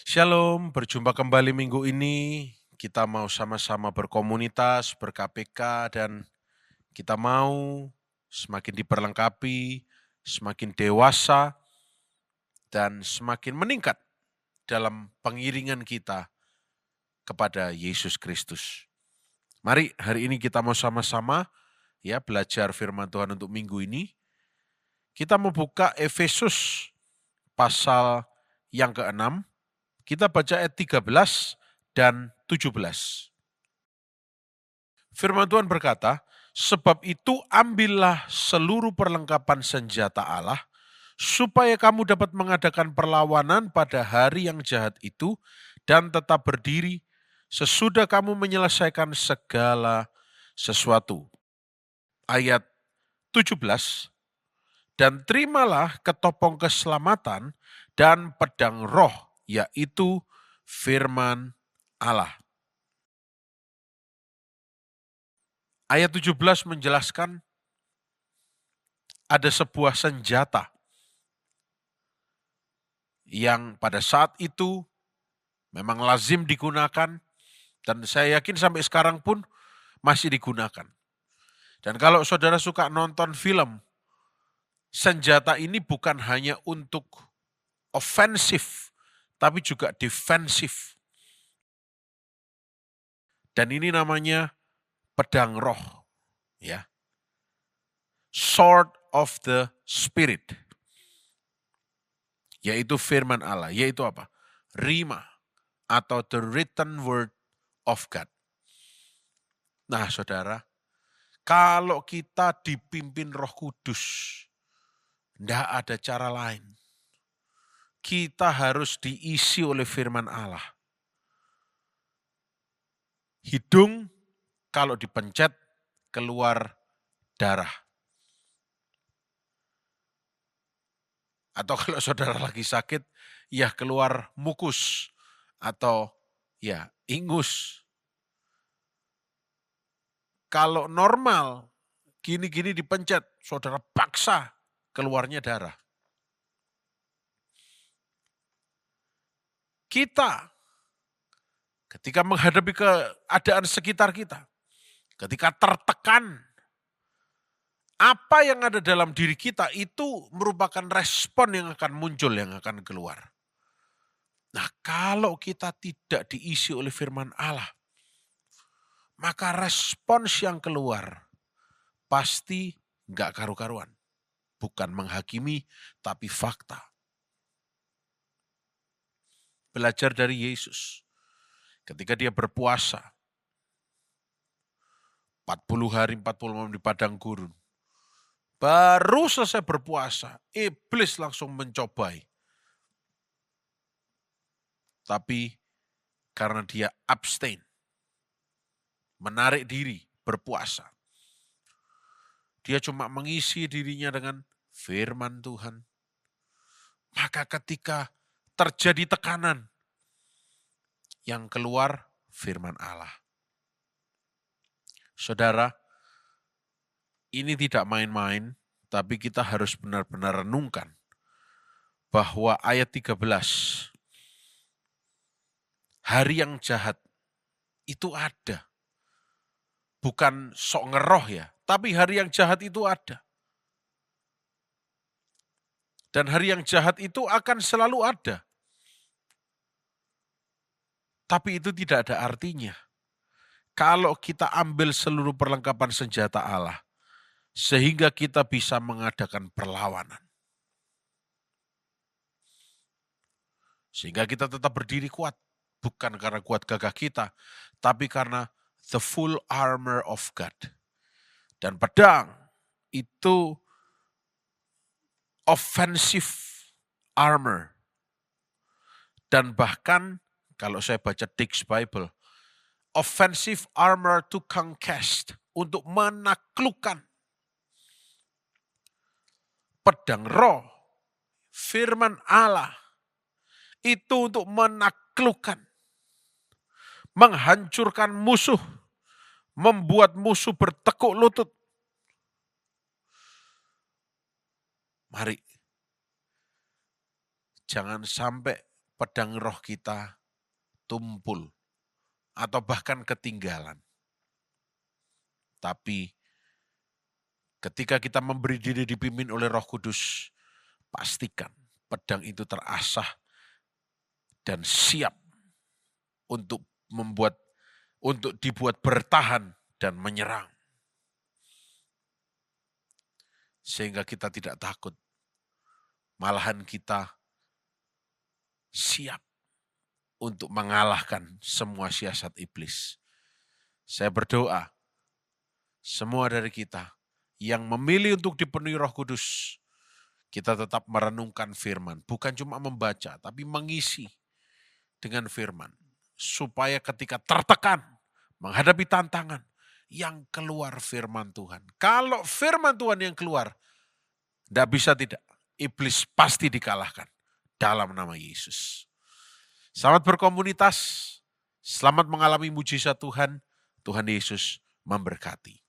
Shalom, berjumpa kembali minggu ini. Kita mau sama-sama berkomunitas, ber-KPK, dan kita mau semakin diperlengkapi, semakin dewasa, dan semakin meningkat dalam pengiringan kita kepada Yesus Kristus. Mari hari ini kita mau sama-sama belajar firman Tuhan untuk minggu ini. Kita mau buka Efesus pasal yang ke-6. Kita baca ayat 13 dan 17. Firman Tuhan berkata, sebab itu ambillah seluruh perlengkapan senjata Allah, supaya kamu dapat mengadakan perlawanan pada hari yang jahat itu, dan tetap berdiri sesudah kamu menyelesaikan segala sesuatu. Ayat 17, dan terimalah ketopong keselamatan dan pedang roh, yaitu firman Allah. Ayat 17 menjelaskan ada sebuah senjata yang pada saat itu memang lazim digunakan dan saya yakin sampai sekarang pun masih digunakan. Dan kalau saudara suka nonton film, senjata ini bukan hanya untuk ofensif, tapi juga defensif. Dan ini namanya pedang roh, ya. Sword of the Spirit. Yaitu firman Allah, yaitu apa? Rima atau the written word of God. Nah, saudara, kalau kita dipimpin Roh Kudus, tidak ada cara lain. Kita harus diisi oleh firman Allah. Hidung kalau dipencet keluar darah. Atau kalau saudara lagi sakit, ya keluar mukus atau ya ingus. Kalau normal, gini-gini dipencet, saudara paksa keluarnya darah. Kita ketika menghadapi keadaan sekitar kita, ketika tertekan, apa yang ada dalam diri kita itu merupakan respon yang akan muncul, yang akan keluar. Nah, kalau kita tidak diisi oleh firman Allah, maka respons yang keluar pasti nggak karu-karuan. Bukan menghakimi, tapi fakta. Belajar dari Yesus. Ketika dia berpuasa, 40 hari 40 malam di padang gurun. Baru selesai berpuasa, iblis langsung mencobai. Tapi karena dia abstain, menarik diri, berpuasa. Dia cuma mengisi dirinya dengan firman Tuhan. Maka ketika terjadi tekanan, yang keluar firman Allah. Saudara, ini tidak main-main, tapi kita harus benar-benar renungkan bahwa ayat 13, hari yang jahat itu ada. Bukan sok ngeroh ya, tapi hari yang jahat itu ada. Dan hari yang jahat itu akan selalu ada. Tapi itu tidak ada artinya. Kalau kita ambil seluruh perlengkapan senjata Allah, sehingga kita bisa mengadakan perlawanan. Sehingga kita tetap berdiri kuat. Bukan karena kuat gagah kita, tapi karena the full armor of God. Dan pedang itu offensive armor. Dan bahkan kalau saya baca Dix Bible, offensive armor to conquest, untuk menaklukkan. Pedang roh, firman Allah, itu untuk menaklukkan. Menghancurkan musuh, membuat musuh bertekuk lutut. Mari, jangan sampai pedang roh kita tumpul atau bahkan ketinggalan. Tapi ketika kita memberi diri dipimpin oleh Roh Kudus, pastikan pedang itu terasah dan siap untuk dibuat bertahan dan menyerang. Sehingga kita tidak takut. Malahan kita siap untuk mengalahkan semua siasat iblis. Saya berdoa, semua dari kita yang memilih untuk dipenuhi Roh Kudus, kita tetap merenungkan firman. Bukan cuma membaca, tapi mengisi dengan firman. Supaya ketika tertekan, menghadapi tantangan, yang keluar firman Tuhan. Kalau firman Tuhan yang keluar, tidak bisa tidak. Iblis pasti dikalahkan dalam nama Yesus. Selamat berkomunitas, selamat mengalami mujizat Tuhan. Tuhan Yesus memberkati.